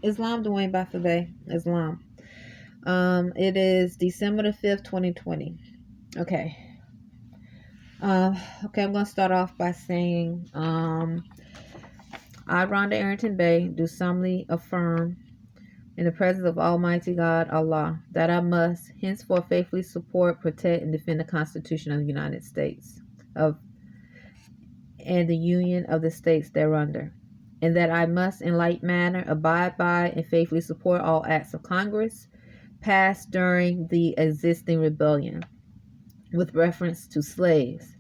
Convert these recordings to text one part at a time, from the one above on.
Islam, Dwayne Bafabé, Islam. It is December the 5th, 2020. Okay. Okay, I'm going to start off by saying, I, Rhonda Arrington-Bey, do solemnly affirm in the presence of Almighty God, Allah, that I must henceforth faithfully support, protect, and defend the Constitution of the United States of and the Union of the States thereunder, and that I must in like manner abide by and faithfully support all acts of Congress passed during the existing rebellion with reference to slaves,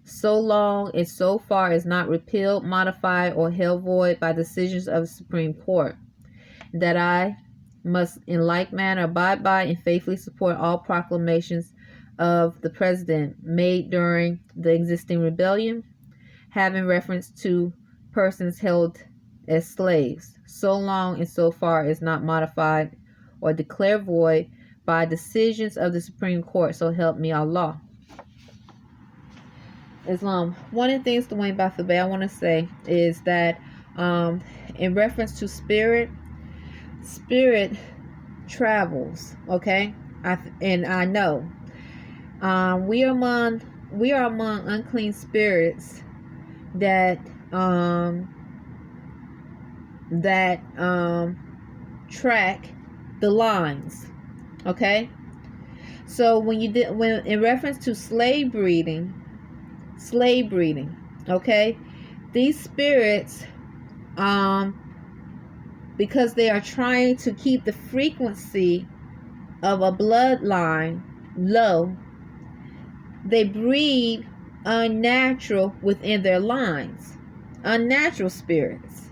so long and so far as not repealed, modified, or held void by decisions of the Supreme Court, that I must in like manner abide by and faithfully support all proclamations of the President made during the existing rebellion, having reference to persons held as slaves, so long and so far as not modified or declared void by decisions of the Supreme Court, so help me Allah. Islam. One of the things, Dwayne Bafabé, I want to say is that in reference to spirit travels, okay? I know we are among unclean spirits that track the lines, okay? So when in reference to slave breeding, okay, these spirits, because they are trying to keep the frequency of a bloodline low, they breed unnatural within their lines, unnatural spirits.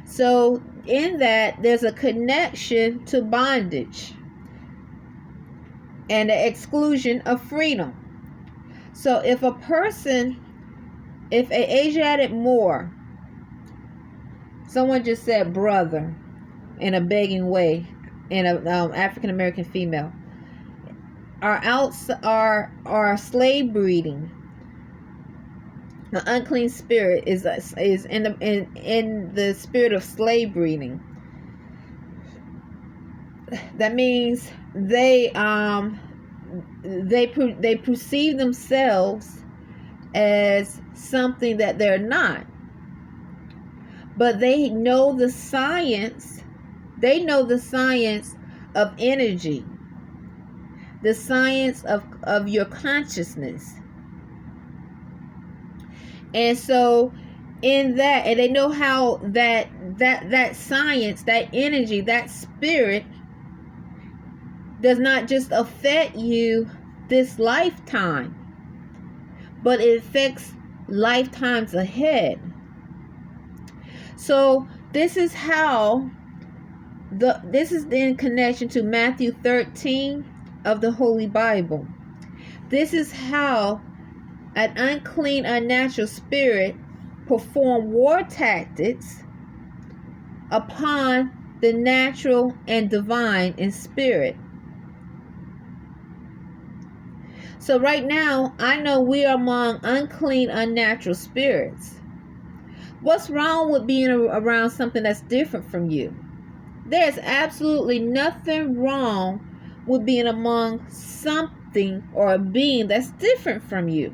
So in that, there's a connection to bondage and the exclusion of freedom. So if an Asiatic Moor, someone just said brother in a begging way, in a African American female, are slave breeding, the unclean spirit is in the spirit of slave breeding. That means they perceive themselves as something that they're not, but they know the science. They know the science of energy, the science of your consciousness. And so in that, and they know how that science, that energy, that spirit does not just affect you this lifetime, but it affects lifetimes ahead. So this is in connection to Matthew 13 of the Holy Bible. This is how an unclean, unnatural spirit perform war tactics upon the natural and divine in spirit. So right now, I know we are among unclean, unnatural spirits. What's wrong with being around something that's different from you? There's absolutely nothing wrong with being among something or a being that's different from you.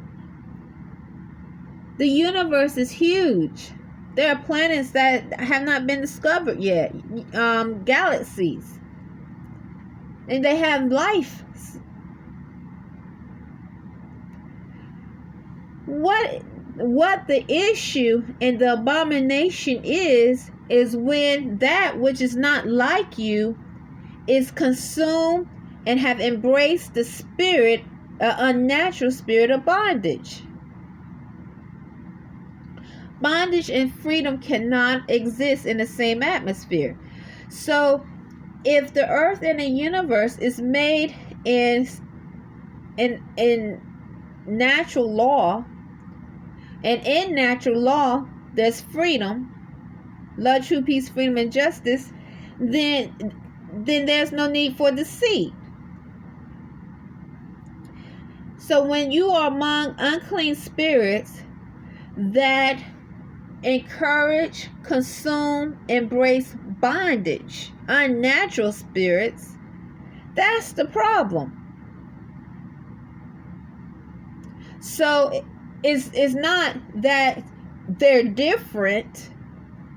The universe is huge. There are planets that have not been discovered yet, galaxies, and they have life. What the issue and the abomination is when that which is not like you is consumed and have embraced the spirit, unnatural spirit of bondage. Bondage and freedom cannot exist in the same atmosphere. So if the earth and the universe is made in natural law, and in natural law there's freedom, love, true peace, freedom, and justice, then there's no need for deceit. So when you are among unclean spirits that encourage, consume, embrace bondage, unnatural spirits. That's the problem. So it's not that they're different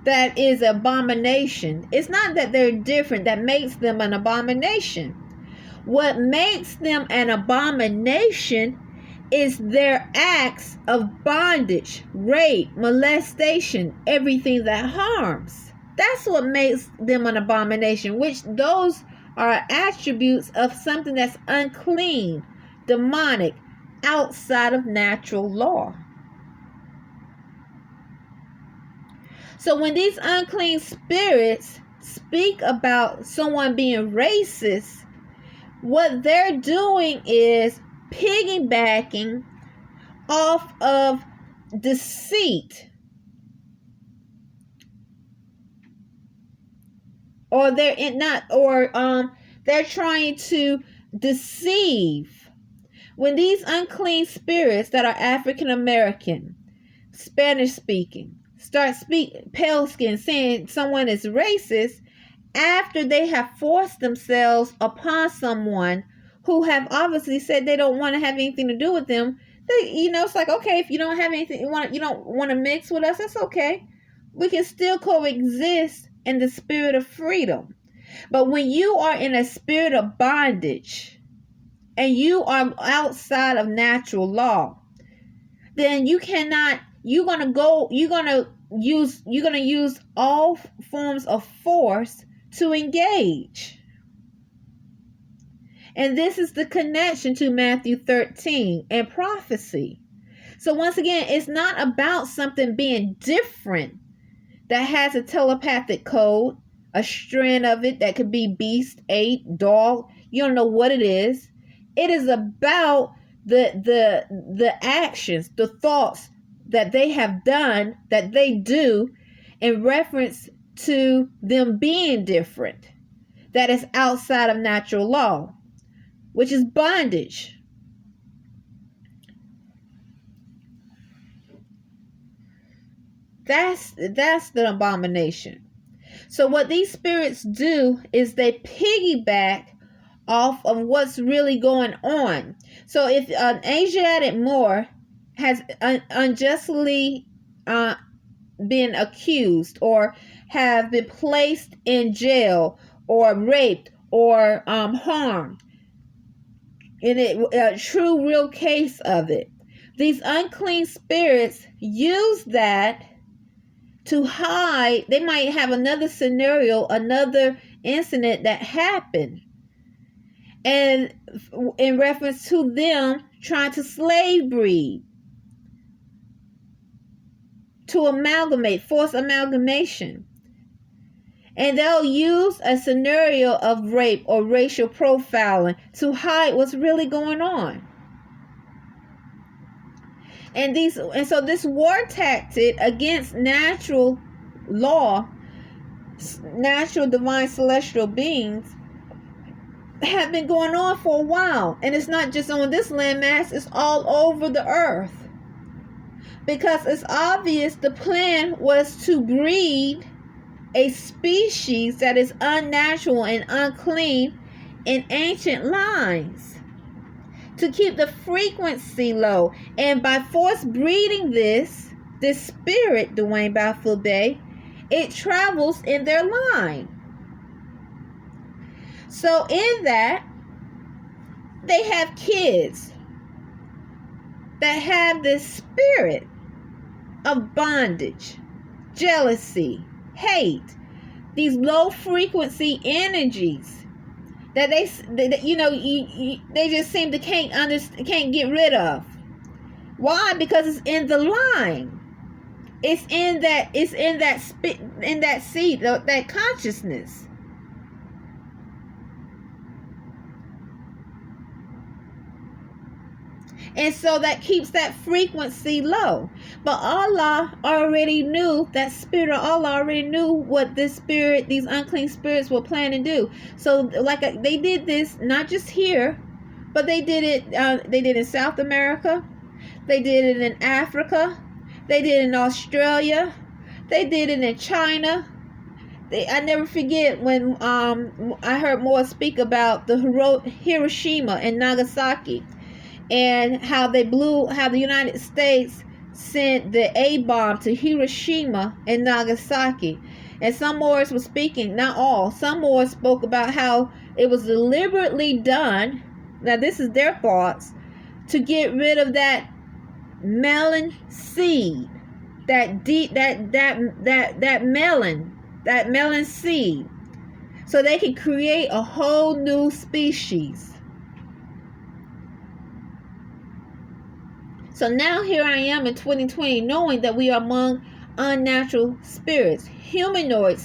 that is abomination. It's not that they're different that makes them an abomination. What makes them an abomination is their acts of bondage, rape, molestation, everything that harms. That's what makes them an abomination, which those are attributes of something that's unclean, demonic, outside of natural law. So when these unclean spirits speak about someone being racist, what they're doing is piggybacking off of deceit, or they're trying to deceive. When these unclean spirits that are African American, Spanish speaking, start pale skin, saying someone is racist after they have forced themselves upon someone who have obviously said they don't want to have anything to do with them. It's like, okay, if you don't have anything, you don't want to mix with us, that's okay. We can still coexist in the spirit of freedom. But when you are in a spirit of bondage and you are outside of natural law, then you're going to use all forms of force to engage. And this is the connection to Matthew 13 and prophecy. So once again, it's not about something being different that has a telepathic code, a strand of it that could be beast, ape, dog. You don't know what it is. It is about the actions, the thoughts that they have done, that they do in reference to them being different, that is outside of natural law, which is bondage. That's the abomination. So what these spirits do is they piggyback off of what's really going on. So if an Asiatic Moor has unjustly been accused or have been placed in jail or raped or harmed, in a true real case of it, these unclean spirits use that to hide. They might have another scenario, another incident that happened, and in reference to them trying to slave breed, to amalgamate, force amalgamation. And they'll use a scenario of rape or racial profiling to hide what's really going on. And so this war tactic against natural law, natural divine celestial beings, have been going on for a while. And it's not just on this landmass, it's all over the earth. Because it's obvious the plan was to breed a species that is unnatural and unclean in ancient lines, to keep the frequency low. And by force breeding this spirit, Dwayne Baffold-Bey, it travels in their line. So in that, they have kids that have this spirit of bondage, jealousy, hate, these low frequency energies that they just seem to can't get rid of. Why? Because it's in the line. It's in that seed, that consciousness. And so that keeps that frequency low. But Allah already knew, that spirit of Allah already knew what these unclean spirits were planning to do. So they did this not just here, but they did it in South America. They did it in Africa. They did it in Australia. They did it in China. I never forget when I heard Moore speak about the Hiroshima and Nagasaki, and how the United States sent the A bomb to Hiroshima and Nagasaki. And some Moors were speaking, not all, some Moors spoke about how it was deliberately done. Now this is their thoughts, to get rid of that melon seed, that melon seed, so they can create a whole new species. So now here I am in 2020, knowing that we are among unnatural spirits, humanoid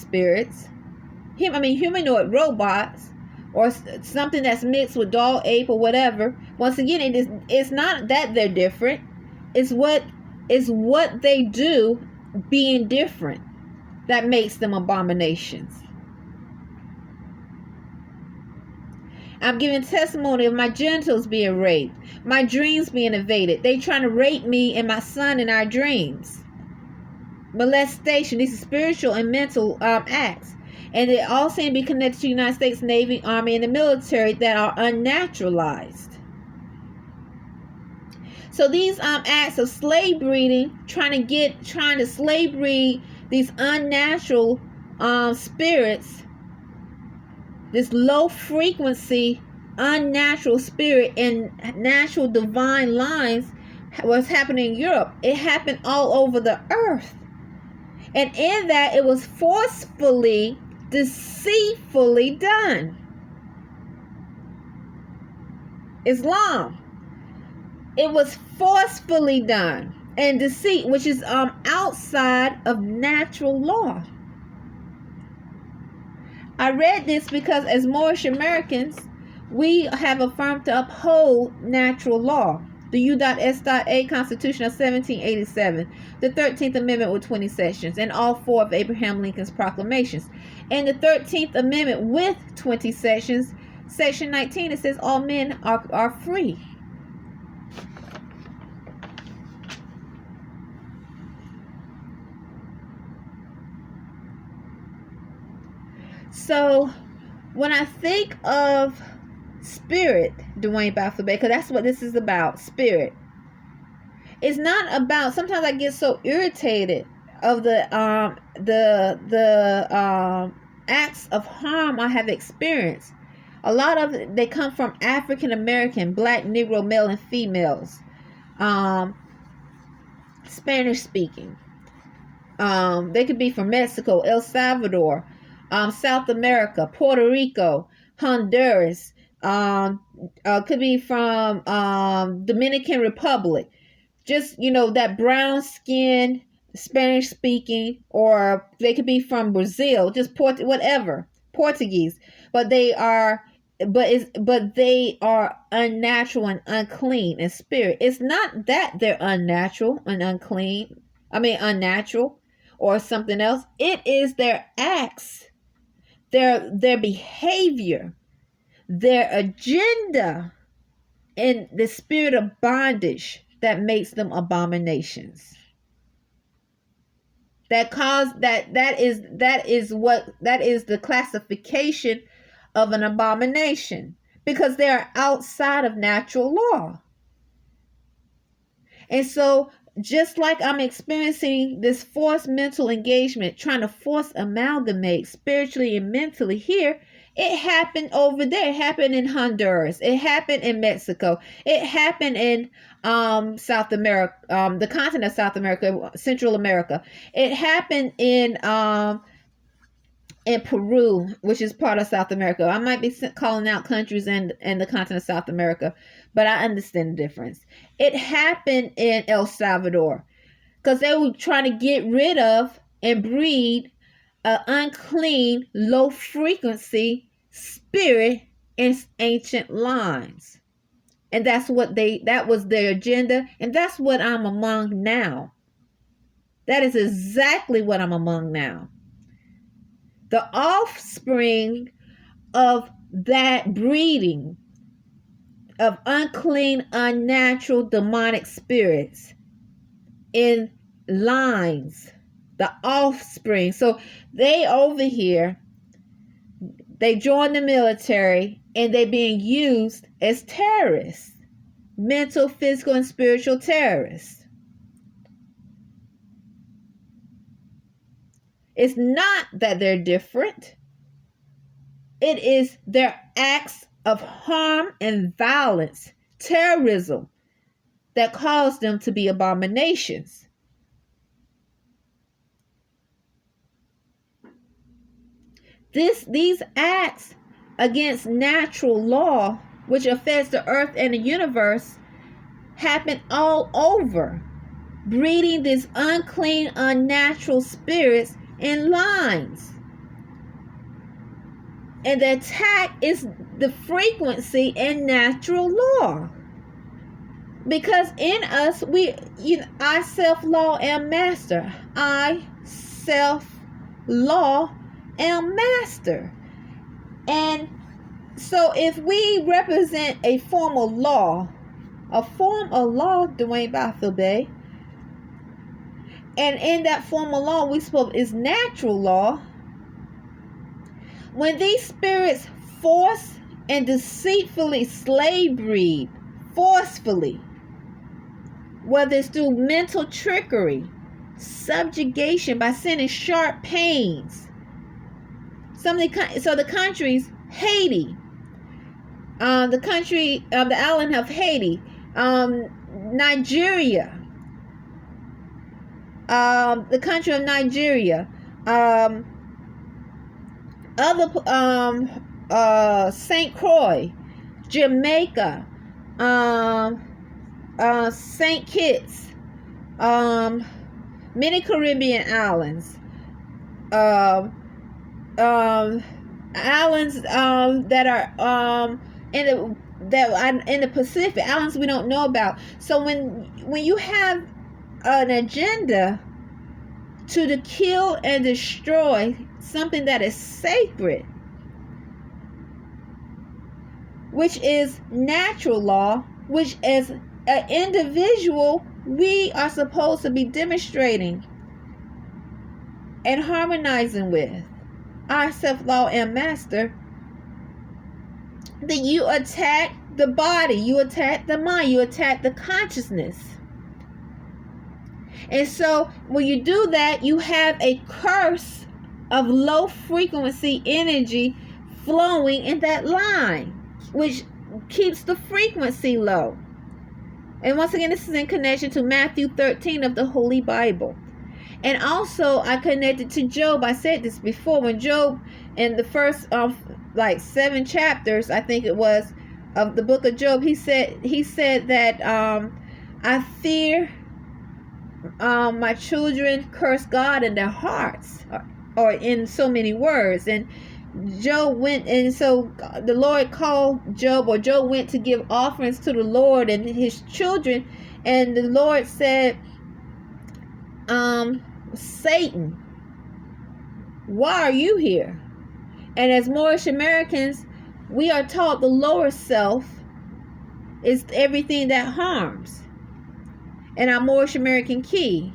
robots, or something that's mixed with doll, ape, or whatever. Once again, it's not that they're different. It's what they do being different that makes them abominations. I'm giving testimony of my genitals being raped, my dreams being invaded. They trying to rape me and my son in our dreams. Molestation. These are spiritual and mental acts. And they all seem to be connected to the United States Navy, Army, and the military that are unnaturalized. So these acts of slave breeding, trying to slave breed these unnatural spirits, this low frequency unnatural spirit and natural divine lines, was happening in Europe. It happened all over the earth. And in that, it was forcefully, deceitfully done. Islam. It was forcefully done. And deceit, which is outside of natural law. I read this because as Moorish Americans, we have affirmed to uphold natural law. The U.S.A. Constitution of 1787, the 13th Amendment with 20 sections, and all 4 of Abraham Lincoln's proclamations. And the 13th Amendment with 20 sections, section 19, it says all men are free. So when I think of spirit, Dwayne Baffour, because that's what this is about, spirit. It's not about, sometimes I get so irritated of the acts of harm I have experienced. A lot of it, they come from African American, Black, Negro, male, and females, Spanish speaking. They could be from Mexico, El Salvador, South America, Puerto Rico, Honduras, could be from Dominican Republic. Just, that brown skin, Spanish speaking, or they could be from Brazil, just whatever, Portuguese. But they are unnatural and unclean in spirit. It's not that they're unnatural and unnatural or something else. It is their acts, their behavior, their agenda, and the spirit of bondage that makes them abominations. That is the classification of an abomination, because they are outside of natural law. And so, just like I'm experiencing this forced mental engagement, trying to force amalgamate spiritually and mentally here, it happened over there. It happened in Honduras. It happened in Mexico. It happened in South America, the continent of South America, Central America. It happened in Peru, which is part of South America. I might be calling out countries and the continent of South America, but I understand the difference. It happened in El Salvador because they were trying to get rid of and breed an unclean, low frequency spirit in ancient lines. And that was their agenda. And that's what I'm among now. That is exactly what I'm among now. The offspring of that breeding of unclean, unnatural, demonic spirits in lines the offspring. So they over here, they join the military and they being used as terrorists, mental, physical, and spiritual terrorists. It's not that they're different. It is their acts of harm and violence, terrorism, that cause them to be abominations. These acts against natural law, which affects the earth and the universe, happen all over, breeding these unclean, unnatural spirits in lines. And the attack is the frequency in natural law. Because in us, I self-law am master. I self-law am master. And so if we represent a form of law, Dwayne Arrington-Bey, and in that form of law we spoke is natural law, when these spirits force and deceitfully slave breed, forcefully, whether it's through mental trickery, subjugation by sending sharp pains. So the countries, Haiti, the island of Haiti, Nigeria, the country of Nigeria, St. Croix, Jamaica, St. Kitts, many Caribbean islands, islands that are in the Pacific, islands we don't know about. So when you have an agenda to kill and destroy something that is sacred, which is natural law, which as an individual we are supposed to be demonstrating and harmonizing with, our self-law and master, then you attack the body, you attack the mind, you attack the consciousness. And so when you do that, you have a curse of low frequency energy flowing in that line, which keeps the frequency low. And once again, this is in connection to Matthew 13 of the Holy Bible. And also I connected to Job. I said this before, when Job, in the first 7 chapters, I think it was, of the book of Job, he said that I fear my children curse God in their hearts, or in so many words. And Job went, and so the Lord called Job, or Job went to give offerings to the Lord and his children, and the Lord said, Satan, why are you here? And as Moorish Americans, we are taught the lower self is everything that harms. And our Moorish American key,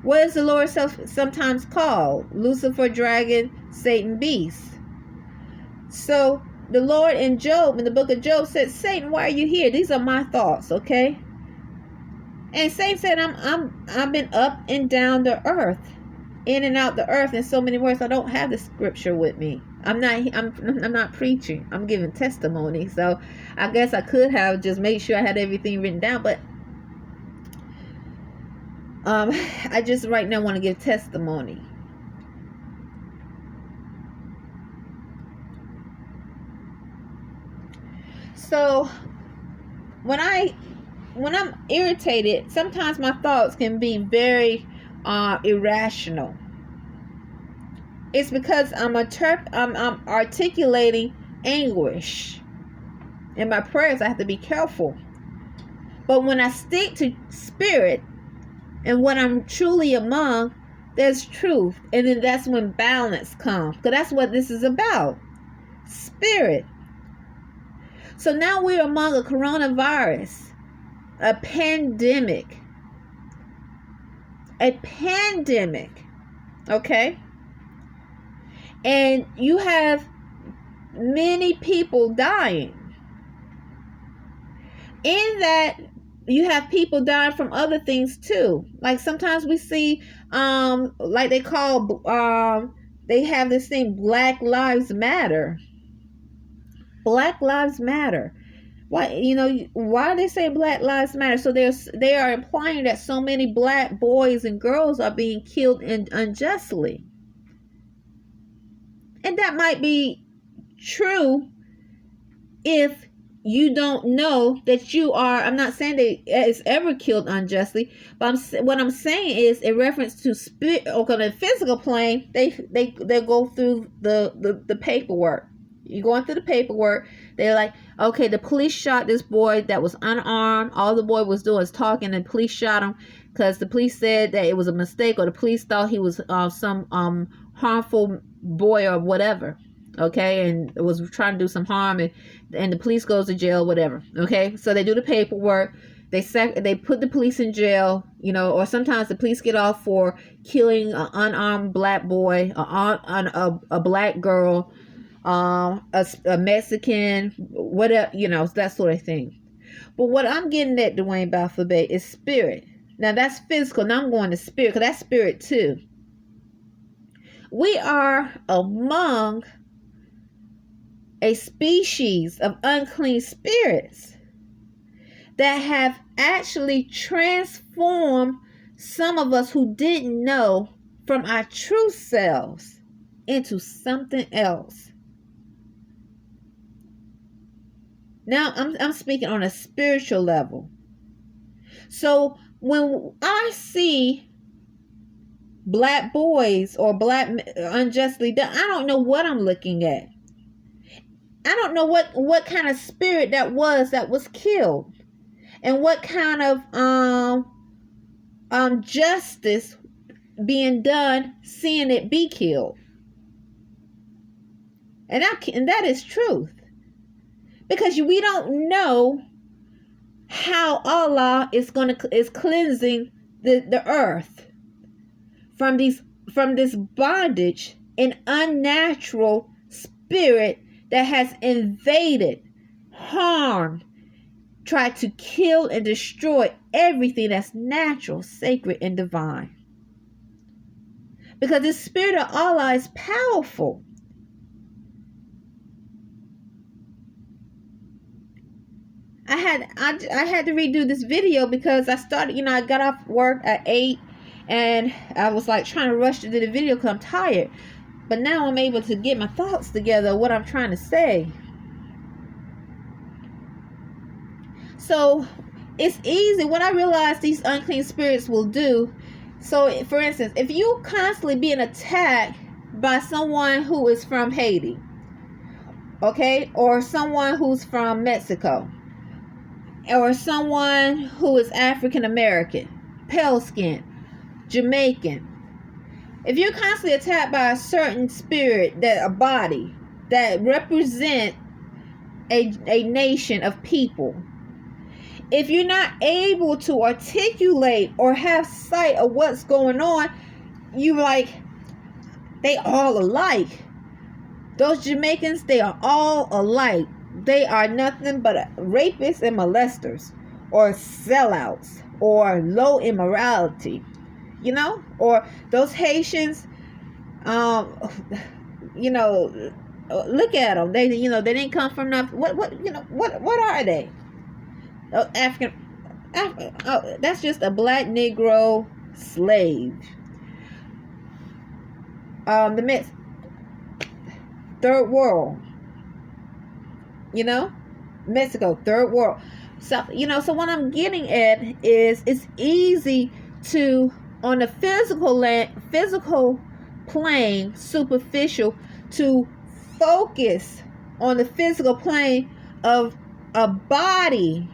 what is the lower self sometimes called? Lucifer, dragon, Satan, beast. So the Lord in Job, in the book of Job, said, Satan, why are you here? These are my thoughts, okay? And Satan said, I've been up and down the earth, in and out the earth, in so many words. I don't have the scripture with me. I'm not preaching. I'm giving testimony. So I guess I could have just made sure I had everything written down, but I just right now want to give testimony. So when I'm irritated, sometimes my thoughts can be very irrational. It's because I'm articulating anguish. In my prayers, I have to be careful. But when I stick to spirit and what I'm truly among, there's truth. And then that's when balance comes. Because that's what this is about. Spirit. So now we're among a coronavirus, a pandemic, a pandemic, okay? And you have many people dying. In that, you have people dying from other things too. Like sometimes we see, like they have this thing, Black Lives Matter. Black Lives Matter. Why they say Black Lives Matter? So they are implying that so many black boys and girls are being killed unjustly. And that might be true if you don't know that you are. I'm not saying that it's ever killed unjustly, but what I'm saying is in reference to spirit, or on the physical plane, they go through the paperwork. You're going through the paperwork. They're like, okay, the police shot this boy that was unarmed. All the boy was doing was talking, and the police shot him because the police said that it was a mistake, or the police thought he was some harmful boy or whatever. Okay, and it was trying to do some harm, and the police goes to jail, whatever. Okay, so they do the paperwork. They put the police in jail, or sometimes the police get off for killing an unarmed black boy, a black girl, a Mexican, whatever, that sort of thing. But what I'm getting at, Dwayne Balfour-Bey, is spirit. Now that's physical. Now I'm going to spirit, because that's spirit too. We are among a species of unclean spirits that have actually transformed some of us who didn't know from our true selves into something else. Now I'm speaking on a spiritual level. So when I see black boys or black unjustly done, I don't know what I'm looking at. I don't know what kind of spirit that was killed, and what kind of justice being done seeing it be killed. And that is truth, because we don't know how Allah is cleansing the earth from this bondage and unnatural spirit that has invaded, harmed, tried to kill and destroy everything that's natural, sacred, and divine. Because the spirit of Allah is powerful. I had to redo this video because I started, I got off work at 8, and I was like trying to rush to do the video because I'm tired. But now I'm able to get my thoughts together, what I'm trying to say. So it's easy. What I realize these unclean spirits will do. So for instance, if you constantly being attacked by someone who is from Haiti, okay, or someone who's from Mexico, or someone who is African American, pale skin, Jamaican, if you're constantly attacked by a certain spirit, a body that represent a nation of people, if you're not able to articulate or have sight of what's going on, you like, they all alike. Those Jamaicans, they are all alike. They are nothing but rapists and molesters, or sellouts, or low immorality. Or those Haitians, look at them. They didn't come from nothing. What are they? African. That's just a black Negro slave. The third world. Mexico, third world. So so what I'm getting at is, it's easy to, on the physical plane, superficial, to focus on the physical plane of a body,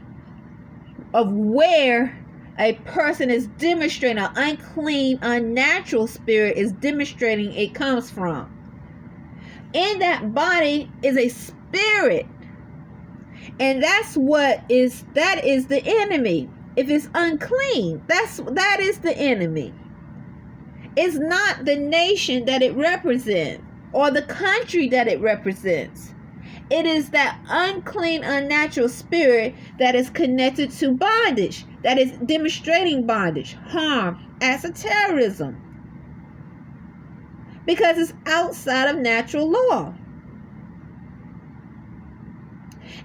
of where a person is demonstrating, an unclean, unnatural spirit is demonstrating it comes from. In that body is a spirit, and that is the enemy. If it's unclean, that is the enemy. is not the nation that it represents or the country that it represents. It is that unclean, unnatural spirit that is connected to bondage, that is demonstrating bondage, harm, acts of terrorism, because it's outside of natural law.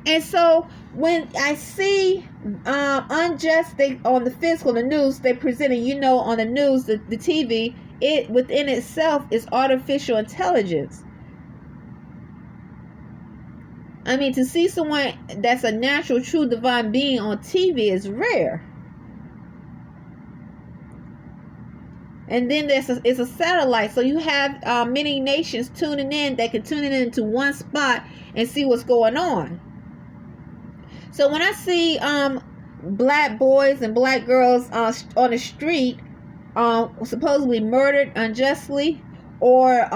And so when I see unjust, they on the physical, the news, they presenting, on the news, the TV, it within itself is artificial intelligence. I mean, to see someone that's a natural, true, divine being on TV is rare. And then it's a satellite, so you have many nations tuning in. They can tune in into one spot and see what's going on. So when I see black boys and black girls on the street, supposedly murdered unjustly, or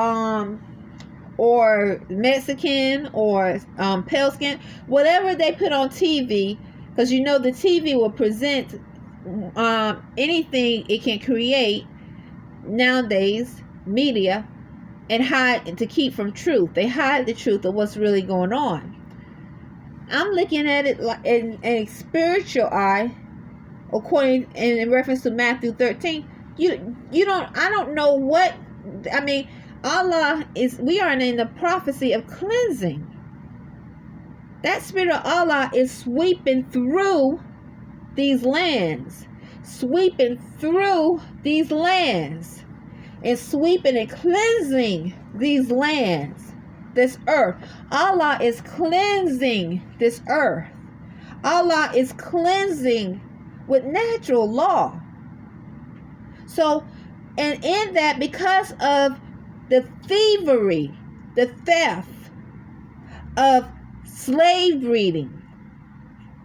Mexican, or pale skin, whatever they put on TV, because the TV will present anything it can create nowadays, media, and hide to keep from truth. They hide the truth of what's really going on. I'm looking at it like in a spiritual eye, according in reference to Matthew 13. I don't know what, I mean, we are in the prophecy of cleansing. That spirit of Allah is sweeping through these lands, and sweeping and cleansing these lands, this earth. Allah is cleansing this earth. Allah is cleansing with natural law. So, and in that, because of the thievery, the theft of slave breeding,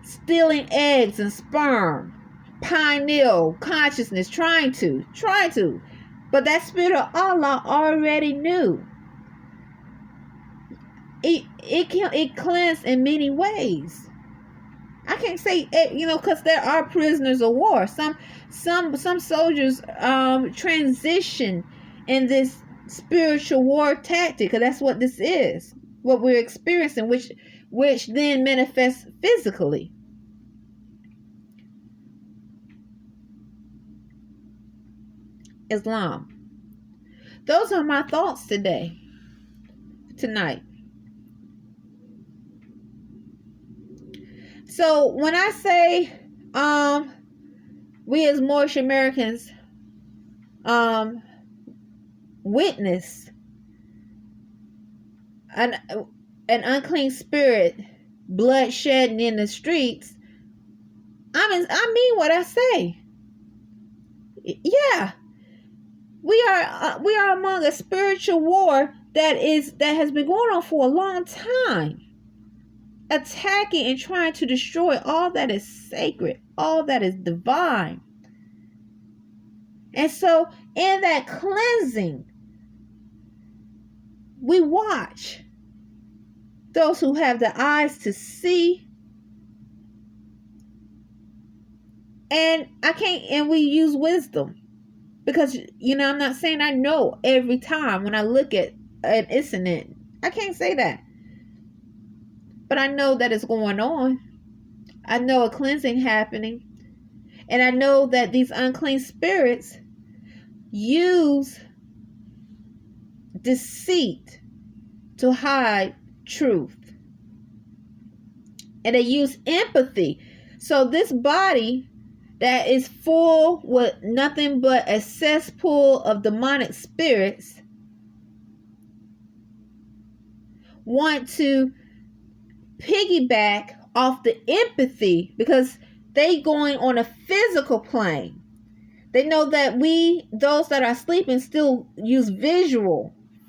stealing eggs and sperm, pineal consciousness, trying to, but that spirit of Allah already knew. It cleansed in many ways. I can't say it, because there are prisoners of war. Some soldiers transition in this spiritual war tactic, because that's what this is, what we're experiencing, which then manifests physically. Islam. Those are my thoughts tonight. So when I say we as Moorish Americans witness an unclean spirit, blood shedding in the streets, I mean what I say. Yeah, we are among a spiritual war that has been going on for a long time, attacking and trying to destroy all that is sacred, all that is divine. And so in that cleansing, we watch those who have the eyes to see, and we use wisdom, because I'm not saying I know every time when I look at an incident. I can't say that. But I know that it's going on. I know a cleansing happening. And I know that these unclean spirits use deceit to hide truth. And they use empathy. So this body that is full with nothing but a cesspool of demonic spirits want to piggyback off the empathy, because they going on a physical plane. They know that those that are sleeping, still use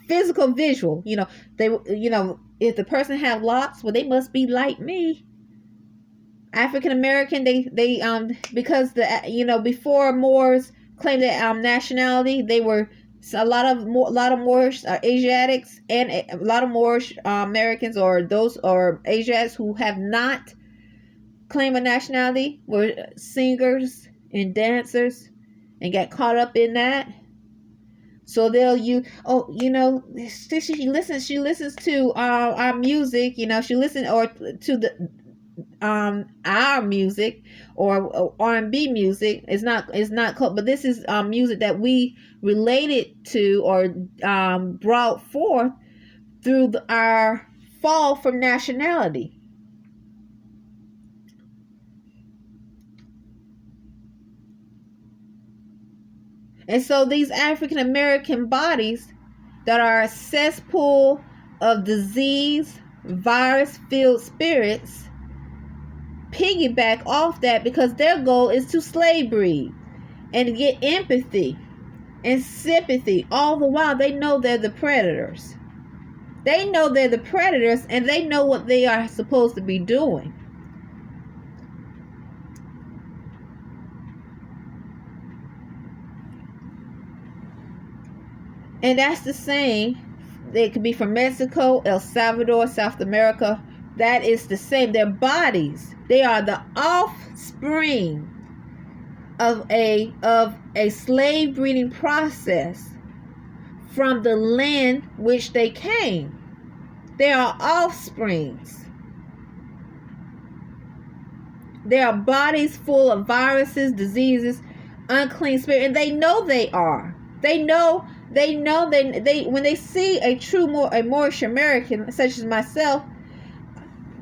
physical visual. If the person have locks, well, they must be like me. African American, they because before Moors claimed that nationality, they were a lot of Moorish Asiatics, and a lot of Moorish Americans, or Asiatics who have not claimed a nationality, were singers and dancers and got caught up in that. So they'll use, oh, she listens to our music, she listens or to the our music or R&B music. It's not called, but this is music that we related to or brought forth through our fall from nationality. And so these African American bodies that are a cesspool of disease, virus filled spirits piggyback off that because their goal is to slave breed and get empathy and sympathy. All the while they know they're the predators. They know they're the predators and they know what they are supposed to be doing. And that's the same. They could be from Mexico, El Salvador, South America. That is the same. Their bodies, they are the offspring of a slave breeding process from the land which they came. They are offsprings. They are bodies full of viruses, diseases, unclean spirit, and they know they are. They know they when they see a Moorish American such as myself.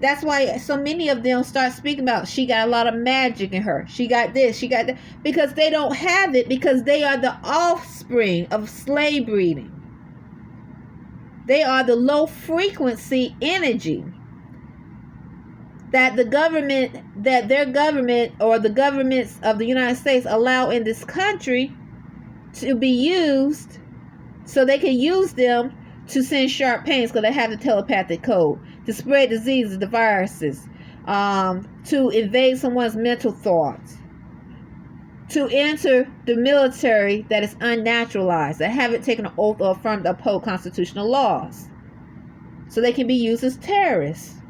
That's why so many of them start speaking about she got a lot of magic in her. She got this, she got that. Because they don't have it, because they are the offspring of slave breeding. They are the low frequency energy that their government or the governments of the United States allow in this country to be used so they can use them to send sharp pains because they have the telepathic code, to spread diseases, the viruses, to invade someone's mental thoughts, to enter the military that is unnaturalized, that haven't taken an oath or affirmed to uphold constitutional laws, so they can be used as terrorists.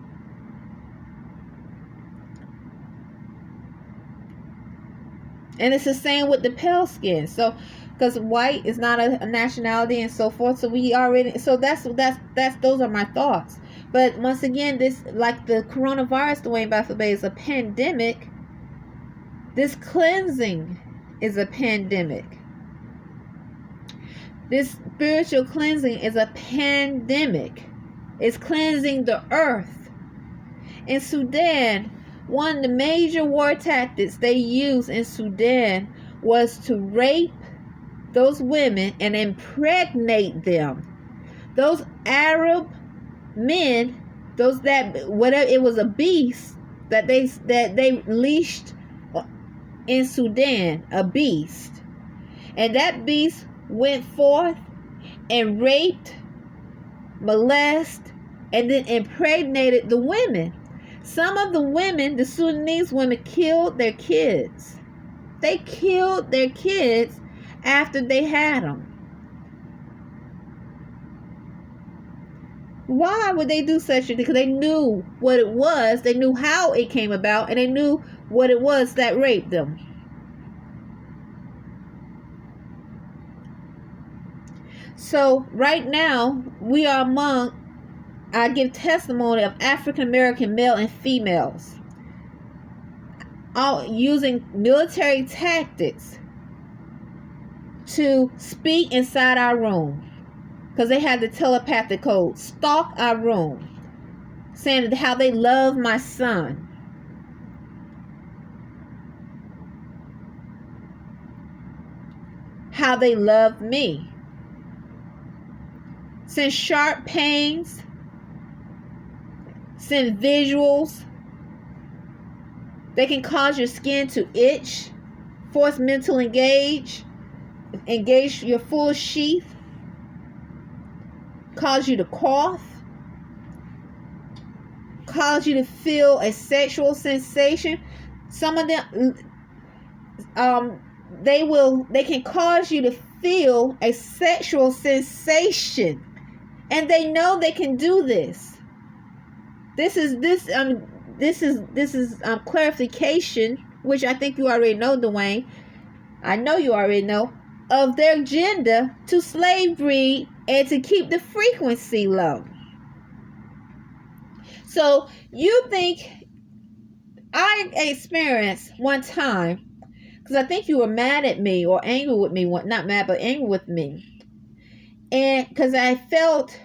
And it's the same with the pale skin. So because white is not a nationality and so forth, so we already, so that's those are my thoughts. But once again, this, like the coronavirus, Dwayne Bey, is a pandemic. This cleansing is a pandemic. This spiritual cleansing is a pandemic. It's cleansing the earth. In Sudan, one of the major war tactics they used in Sudan was to rape those women and impregnate them. Those Arab men, whatever, it was a beast that they leashed in Sudan, a beast. And that beast went forth and raped, molested, and then impregnated the women. Some of the women, the Sudanese women, killed their kids. They killed their kids after they had them. Why would they do such a thing? Because they knew what it was, they knew how it came about, and they knew what it was that raped them. So right now, we are among, I give testimony of African American male and females all using military tactics to speak inside our room, because they had the telepathic code, stalk our room, saying how they love my son, how they love me, send sharp pains, send visuals. They can cause your skin to itch, force mental engage your full sheath, cause you to cough, cause you to feel a sexual sensation. Some of them, they can cause you to feel a sexual sensation, and they know they can do this. This is clarification, which I think you already know, Dwayne. I know you already know, of their agenda to slave breed and to keep the frequency low. So you think I experienced one time, because I think you were mad at me or angry with me, not mad, but angry with me. And because I felt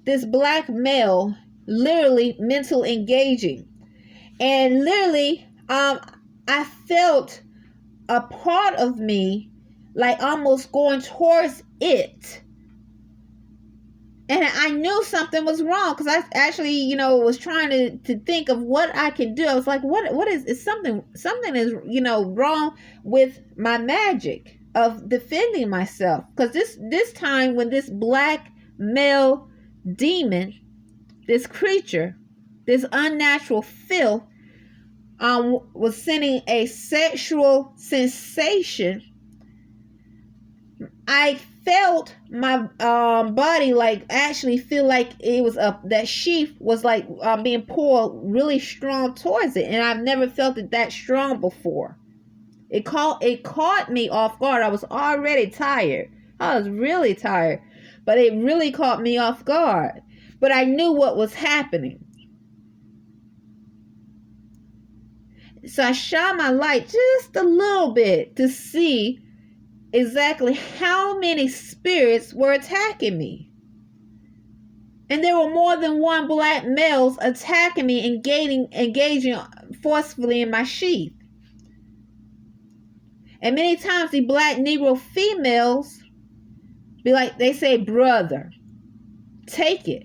this black male literally mental engaging. And literally, I felt a part of me like almost going towards it. And I knew something was wrong because I actually, was trying to think of what I could do. I was like, what is something is, wrong with my magic of defending myself. Because this time when this black male demon, this creature, this unnatural filth, was sending a sexual sensation, I felt my body actually feel like it was that sheath was being pulled really strong towards it, and I've never felt it that strong before. It caught me off guard. I was already tired. I was really tired, but it really caught me off guard. But I knew what was happening. So I shine my light just a little bit to see exactly how many spirits were attacking me. And there were more than one black males attacking me, engaging forcefully in my sheath. And many times the black Negro females be like, they say, brother, take it.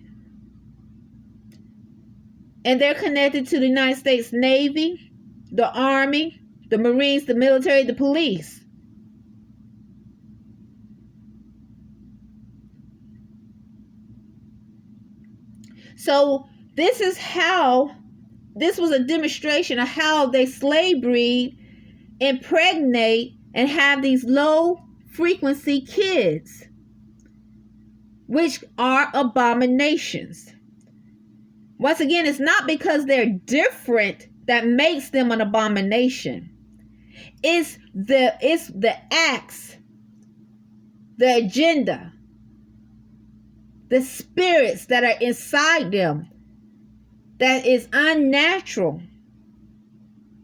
And they're connected to the United States Navy, the Army, the Marines, the military, the police. So this was a demonstration of how they slave breed, impregnate, and have these low frequency kids, which are abominations. Once again, it's not because they're different that makes them an abomination. It's the acts, the agenda, the spirits that are inside them that is unnatural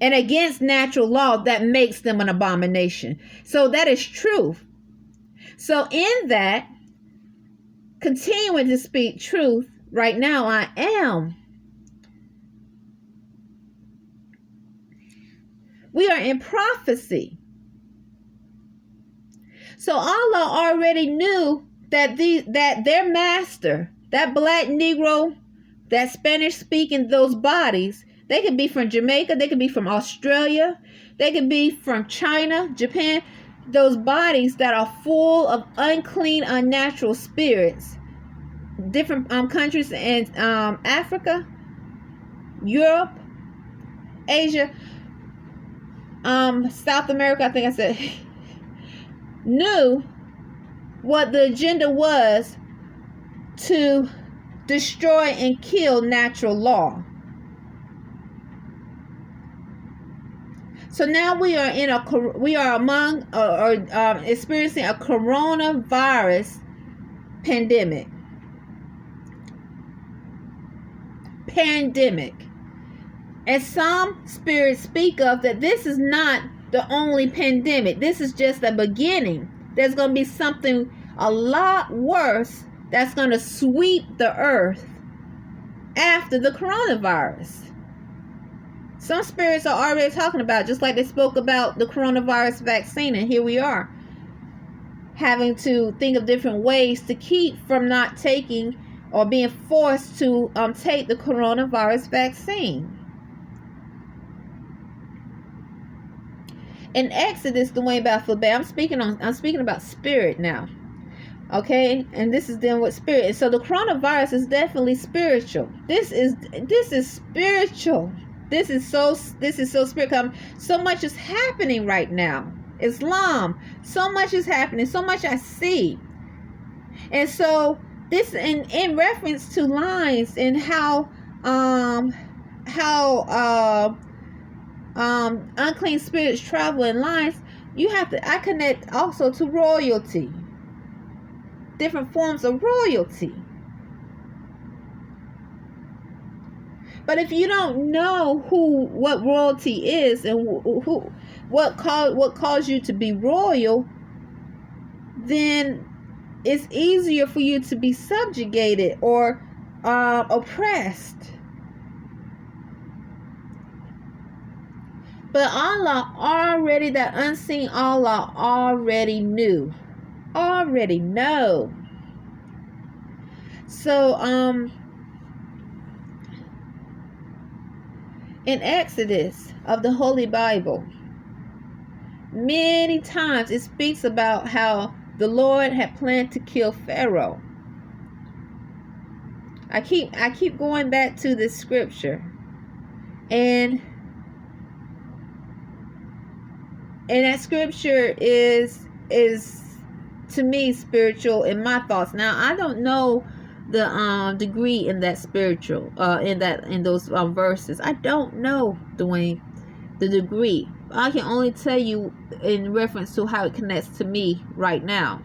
and against natural law that makes them an abomination. So that is truth. So in that, continuing to speak truth right now, I am. We are in prophecy. So Allah already knew that their master, that black Negro, that Spanish speaking, those bodies, they could be from Jamaica, they could be from Australia, they could be from China, Japan, those bodies that are full of unclean, unnatural spirits, different countries in Africa, Europe, Asia, South America, I think I said, knew what the agenda was to destroy and kill natural law. So now we are experiencing a coronavirus pandemic. And some spirits speak of that this is not the only pandemic. This is just the beginning. There's going to be something a lot worse that's going to sweep the earth after the coronavirus. Some spirits are already talking about, just like they spoke about the coronavirus vaccine, and here we are having to think of different ways to keep from not taking or being forced to take the coronavirus vaccine. In Exodus, Dwayne Baffle Bay, I'm speaking about spirit now. Okay, and this is dealing with spirit. And so the coronavirus is definitely spiritual. This is spiritual. This is so spiritual. So much is happening right now. Islam, so much is happening. So much I see. And so this in reference to lines and how unclean spirits travel in lines. I connect also to royalty, different forms of royalty. But if you don't know what royalty is and what caused you to be royal, then it's easier for you to be subjugated or oppressed. But Allah already, that unseen Allah already knew. Already know. So, in Exodus of the Holy Bible, many times it speaks about how the Lord had planned to kill Pharaoh. I keep going back to this scripture, and that scripture is to me spiritual in my thoughts. Now I don't know the degree in that spiritual in those verses. I don't know, Dwayne, the degree. I can only tell you in reference to how it connects to me right now.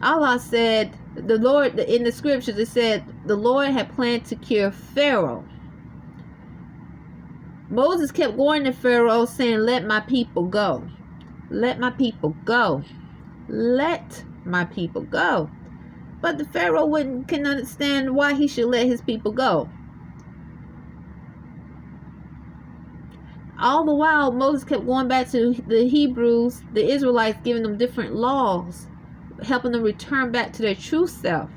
Allah said, the Lord, in the scriptures it said the Lord had planned to kill Pharaoh. Moses kept going to Pharaoh saying, let my people go. Let my people go. Let my people go. But the Pharaoh can understand why he should let his people go. All the while, Moses kept going back to the Hebrews, the Israelites, giving them different laws, helping them return back to their true self.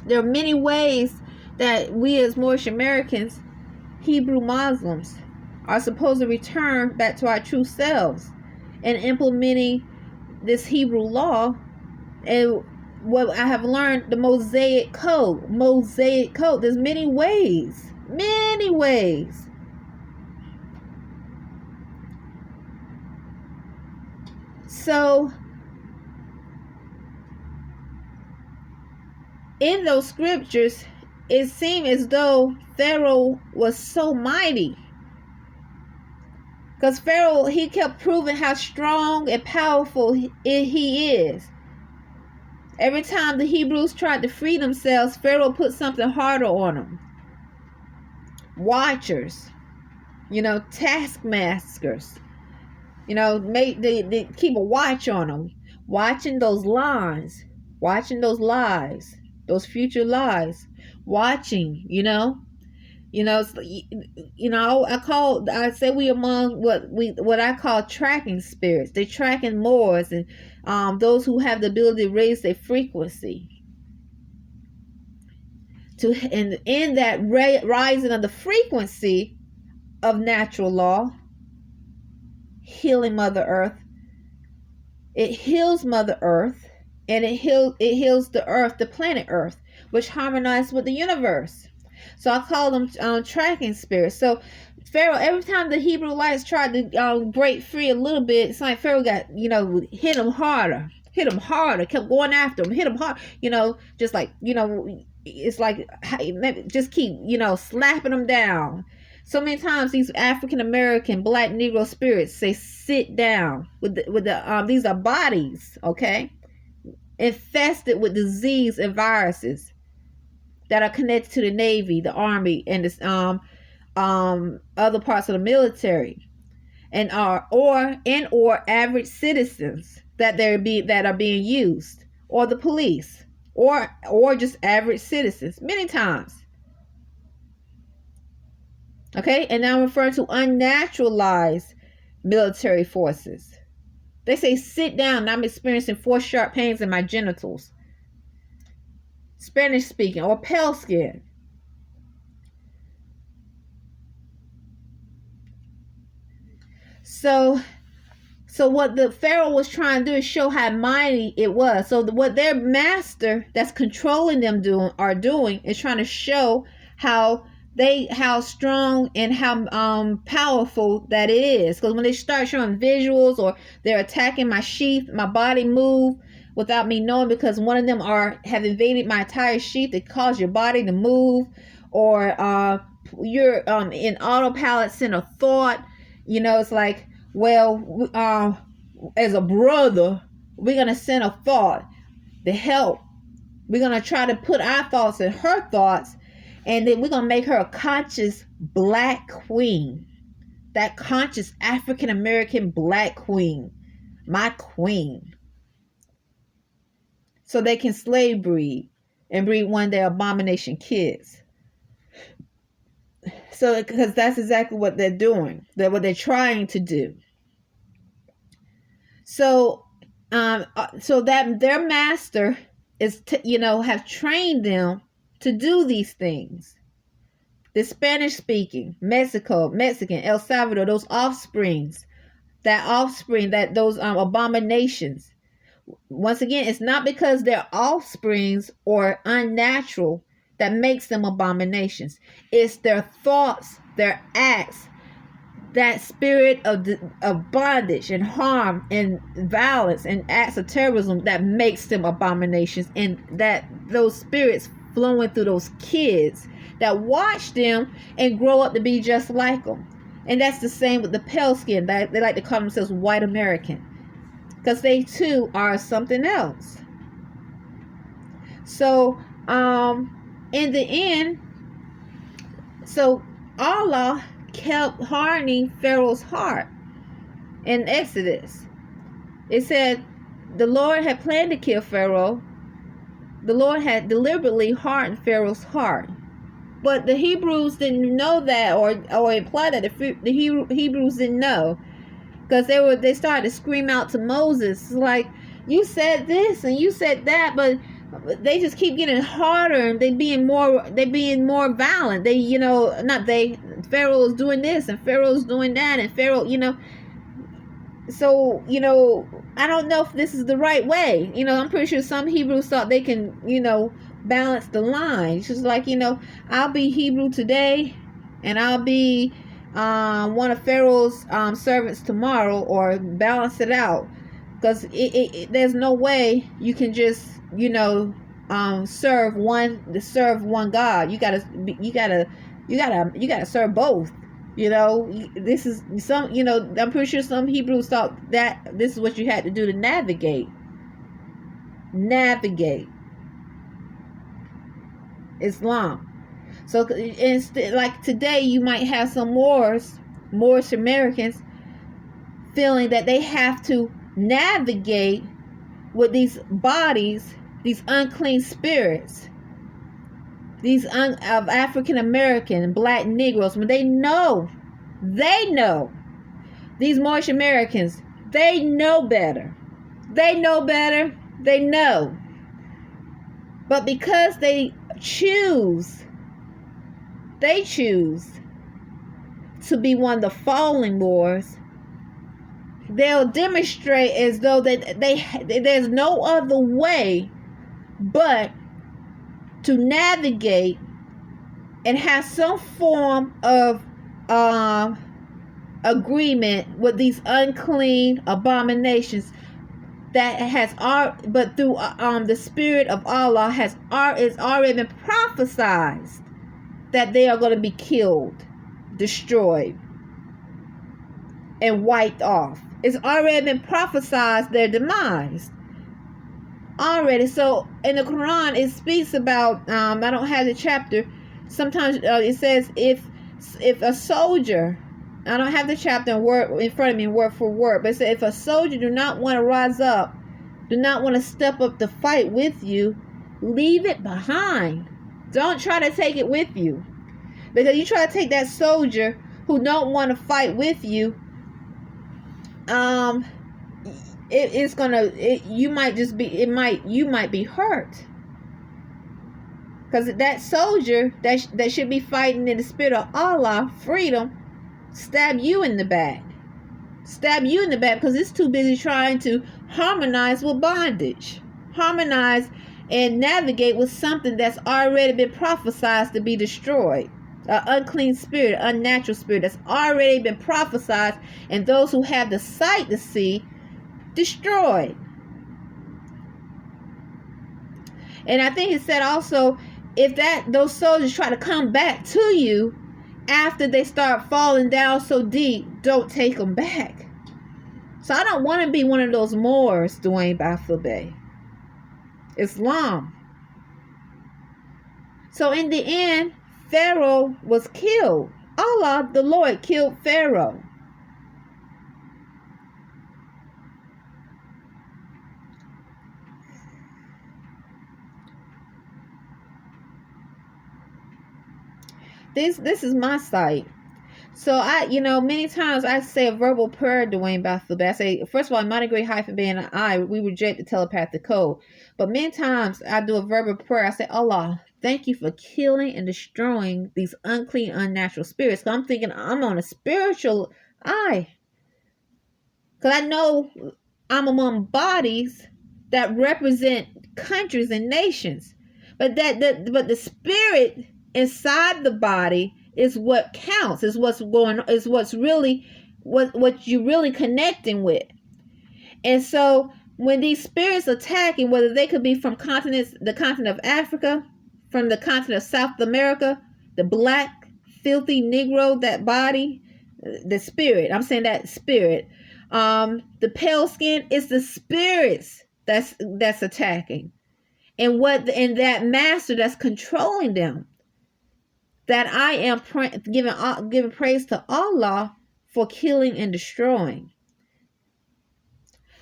There are many ways that we as Moorish Americans, Hebrew Muslims, are supposed to return back to our true selves and implementing this Hebrew law. And what I have learned, the Mosaic Code. There's many ways. So in those scriptures, it seemed as though Pharaoh was so mighty. Because Pharaoh, he kept proving how strong and powerful he is. Every time the Hebrews tried to free themselves, Pharaoh put something harder on them. Watchers, taskmasters, they keep a watch on them, watching those lies, those future lies, watching, I say we among what I call tracking spirits. They're tracking Moors and those who have the ability to raise their frequency. And in that rising of the frequency of natural law, healing Mother Earth, it heals Mother Earth, and it heals the Earth, the planet Earth, which harmonizes with the universe. So I call them tracking spirits. So Pharaoh, every time the Hebrewites tried to break free a little bit, it's like Pharaoh got, hit him harder, kept going after him, hit him hard, just like, it's like, just keep, slapping them down. So many times these African American Black Negro spirits say, sit down with the these are bodies, okay, infested with disease and viruses that are connected to the Navy, the Army, and this other parts of the military, and or average citizens that are being used, or the police, or just average citizens many times. Okay, and now I'm referring to unnaturalized military forces. They say sit down, and I'm experiencing 4 sharp pains in my genitals. Spanish speaking or pale skin. So what the Pharaoh was trying to do is show how mighty it was. So what their master that's controlling them are doing is trying to show how strong and how powerful that it is. Because when they start showing visuals or they're attacking my sheath, my body move without me knowing, because one of them have invaded my entire sheath. It cause your body to move, or you're in autopilot center thought. It's like, well, as a brother, we're going to send a thought to help. We're going to try to put our thoughts in her thoughts, and then we're going to make her a conscious black queen. That conscious African American black queen. My queen. So they can slave breed and breed one day abomination kids. So, because that's exactly what they're doing. That's what they're trying to do. So that their master is, have trained them to do these things. The Spanish speaking, Mexican, El Salvador, those offsprings, those abominations. Once again, it's not because they're offsprings or unnatural that makes them abominations. It's their thoughts, their acts, that spirit of bondage and harm and violence and acts of terrorism that makes them abominations, and that those spirits flowing through those kids that watch them and grow up to be just like them. And that's the same with the pale skin. They like to call themselves white American, because they too are something else. So in the end, so Allah kept hardening Pharaoh's heart. In Exodus, it said the Lord had planned to kill Pharaoh. The Lord had deliberately hardened Pharaoh's heart. But the Hebrews didn't know that, or imply that the Hebrews didn't know, because they started to scream out to Moses, like, you said this and you said that, but they just keep getting harder, and they being more violent. Pharaoh's doing this and Pharaoh's doing that, and Pharaoh, so, I don't know if this is the right way. I'm pretty sure some Hebrews thought they can, balance the line. It's just like, I'll be Hebrew today, and I'll be one of Pharaoh's servants tomorrow, or balance it out. Because there's no way you can just, serve one God. You gotta serve both. This is I'm pretty sure some Hebrews thought that this is what you had to do to navigate Islam. So instead, like today, you might have some Moorish Americans feeling that they have to navigate with these bodies, these unclean spirits, these of African American and black Negroes, when they know, these Moorish Americans, they know better. They know. But because they choose to be one of the fallen Moors, they'll demonstrate as though that there's no other way but to navigate and have some form of agreement with these unclean abominations but through the spirit of Allah is already been prophesied that they are going to be killed, destroyed, and wiped off. It's already been prophesied their demise already. So in the Quran, it speaks about, I don't have the chapter, sometimes it says if a soldier, I don't have the chapter in front of me word for word, but it says if a soldier do not want to rise up, do not want to step up to fight with you, leave it behind. Don't try to take it with you, because you try to take that soldier who don't want to fight with you, you might be hurt, because that soldier that should be fighting in the spirit of Allah, freedom, stab you in the back because it's too busy trying to harmonize with bondage, harmonize and navigate with something that's already been prophesied to be destroyed. An unclean spirit, unnatural spirit that's already been prophesied, and those who have the sight to see, destroyed. And I think it said also, if those soldiers try to come back to you after they start falling down so deep, don't take them back. So I don't want to be one of those Moors, Dwayne Bey. Islam. So in the end, Pharaoh was killed. Allah, the Lord, killed Pharaoh. This is my site. So many times I say a verbal prayer, Dwayne Bey. I say, first of all, mighty great hyphen being an I, we reject the telepathic code. But many times I do a verbal prayer. I say, Allah, thank you for killing and destroying these unclean, unnatural spirits. Because I'm thinking I'm on a spiritual eye. Because I know I'm among bodies that represent countries and nations. But the spirit inside the body is what counts, is what's really what you're really connecting with. And so when these spirits attacking, whether they could be from the continent of Africa, from the continent of South America, the black, filthy Negro, that body, the spirit, I'm saying that spirit, the pale skin, is the spirits that's attacking. And that master that's controlling them. That I am giving praise to Allah for killing and destroying.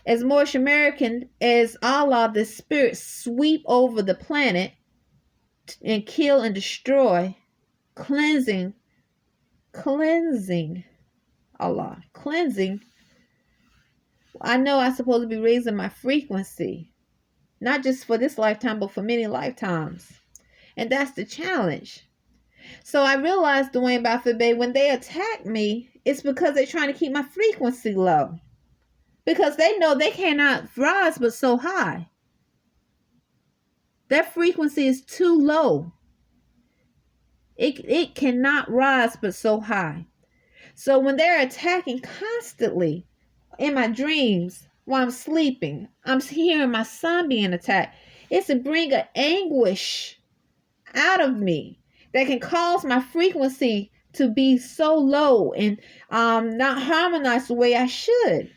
As Moorish American, as Allah, the spirit, sweep over the planet and kill and destroy, cleansing, Allah, cleansing. I know I'm supposed to be raising my frequency, not just for this lifetime, but for many lifetimes. And that's the challenge. So I realized, Dwayne Bey, when they attack me, it's because they're trying to keep my frequency low. Because they know they cannot rise but so high. That frequency is too low. It cannot rise but so high. So when they're attacking constantly in my dreams while I'm sleeping, I'm hearing my son being attacked. It's to bring an anguish out of me that can cause my frequency to be so low and not harmonize the way I should.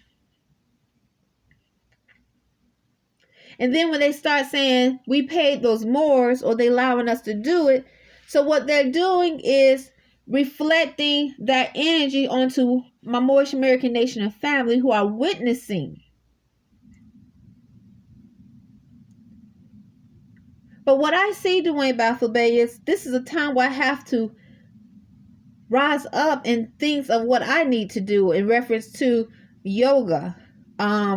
And then when they start saying we paid those Moors, or they allowing us to do it, so what they're doing is reflecting that energy onto my Moorish American nation and family who are witnessing. But what I see, Dwayne Bey, is this is a time where I have to rise up and think of what I need to do in reference to yoga,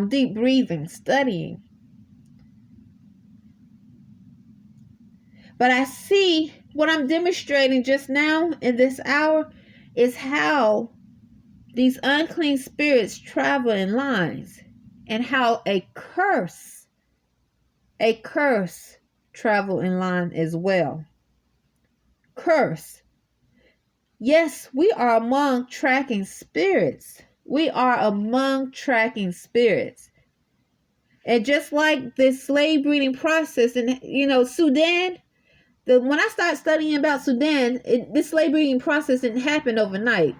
deep breathing, studying. But I see what I'm demonstrating just now in this hour is how these unclean spirits travel in lines, and how a curse travel in line as well. Curse. Yes, we are among tracking spirits. We are among tracking spirits. And just like the slave breeding process in, Sudan, when I started studying about Sudan, this slave breeding process didn't happen overnight.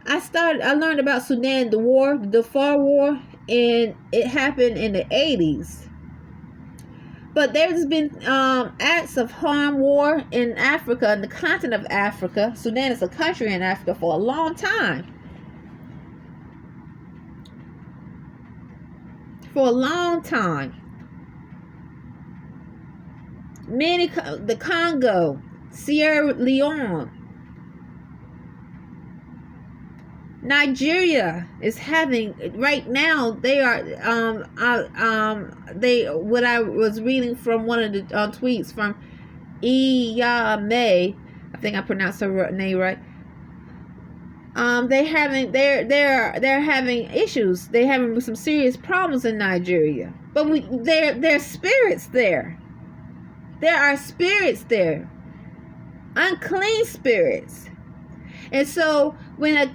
I learned about Sudan, the Darfur War, and it happened in the 80s. But there's been acts of harm, war in Africa, in the continent of Africa. Sudan is a country in Africa for a long time. For a long time. The Congo, Sierra Leone, Nigeria is having right now. They are what I was reading from one of the tweets from May. I think I pronounced her name right. They're having issues. They're having some serious problems in Nigeria. But there's spirits there. There are spirits there, unclean spirits. And so when the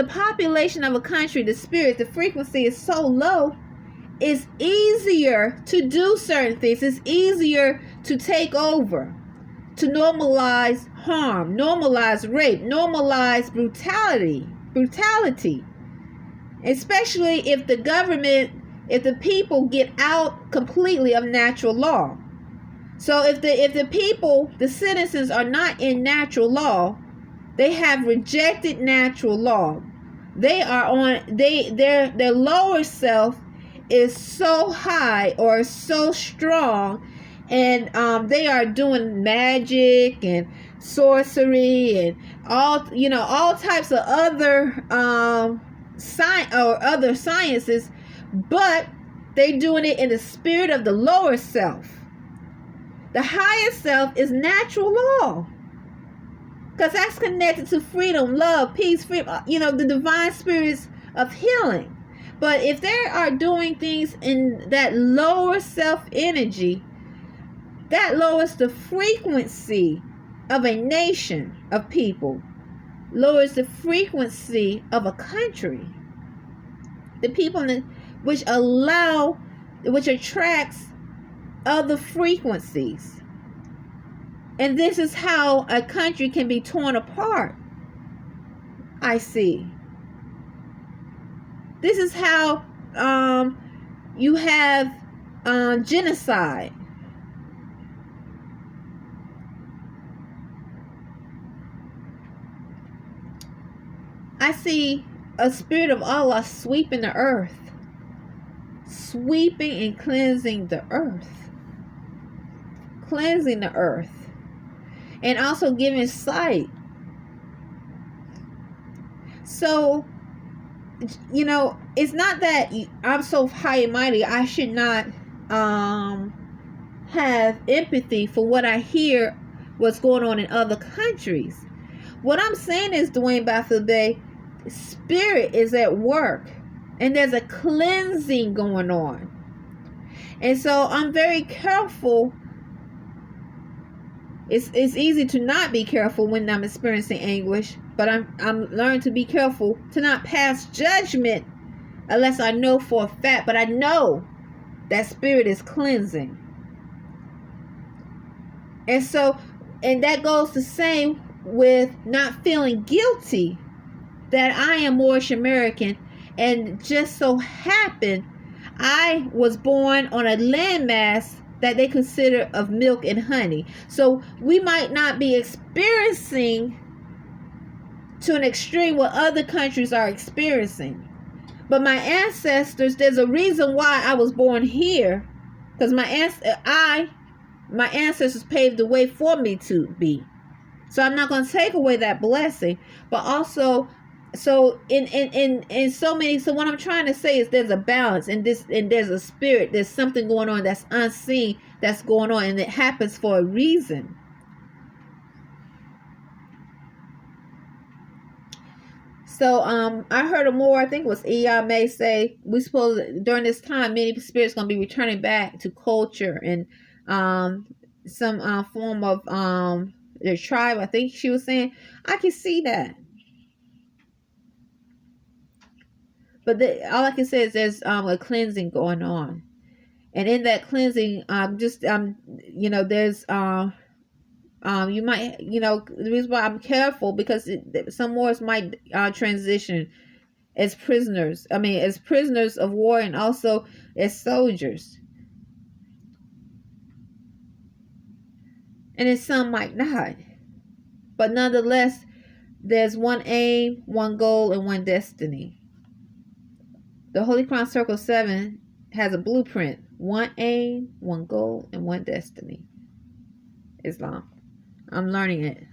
population of a country, the frequency is so low, it's easier to do certain things. It's easier to take over, to normalize harm, normalize rape, normalize brutality. brutality, especially if the government, if the people get out completely of natural law. So if the people, the citizens, are not in natural law, they have rejected natural law. They are on their lower self is so high or so strong, and they are doing magic and sorcery and all types of other other sciences, but they're doing it in the spirit of the lower self. The higher self is natural law, because that's connected to freedom, love, peace, freedom, the divine spirits of healing. But if they are doing things in that lower self energy, that lowers the frequency of a nation of people, lowers the frequency of a country. The people which attracts other frequencies. And this is how a country can be torn apart. I see. This is how you have genocide. I see a spirit of Allah sweeping the earth. Sweeping and cleansing the earth. Cleansing the earth. And also giving sight. So, it's not that I'm so high and mighty, I should not have empathy for what I hear, what's going on in other countries. What I'm saying is, Dwayne Baffelday, spirit is at work, and there's a cleansing going on. And so I'm very careful. It's easy to not be careful when I'm experiencing anguish, but I'm learning to be careful to not pass judgment unless I know for a fact. But I know that spirit is cleansing. And so, and that goes the same with not feeling guilty that I am Moorish American, and just so happened I was born on a landmass that they consider of milk and honey. So we might not be experiencing to an extreme what other countries are experiencing. But my ancestors, there's a reason why I was born here, because my ancestors paved the way for me to be. So I'm not going to take away that blessing, but also, so in so many, so what I'm trying to say is there's a balance in this, and there's a spirit, there's something going on that's unseen, that's going on, and it happens for a reason. So I heard I think it was May say, we suppose during this time many spirits going to be returning back to culture and some form of their tribe. I think she was saying, I can see that. But all I can say is there's a cleansing going on, and in that cleansing, there's you might, the reason why I'm careful, because some Moors might transition as prisoners. As prisoners of war, and also as soldiers, and then some might not. But nonetheless, there's one aim, one goal, and one destiny. The Holy Crown Circle 7 has a blueprint. One aim, one goal, and one destiny. Islam. I'm learning it.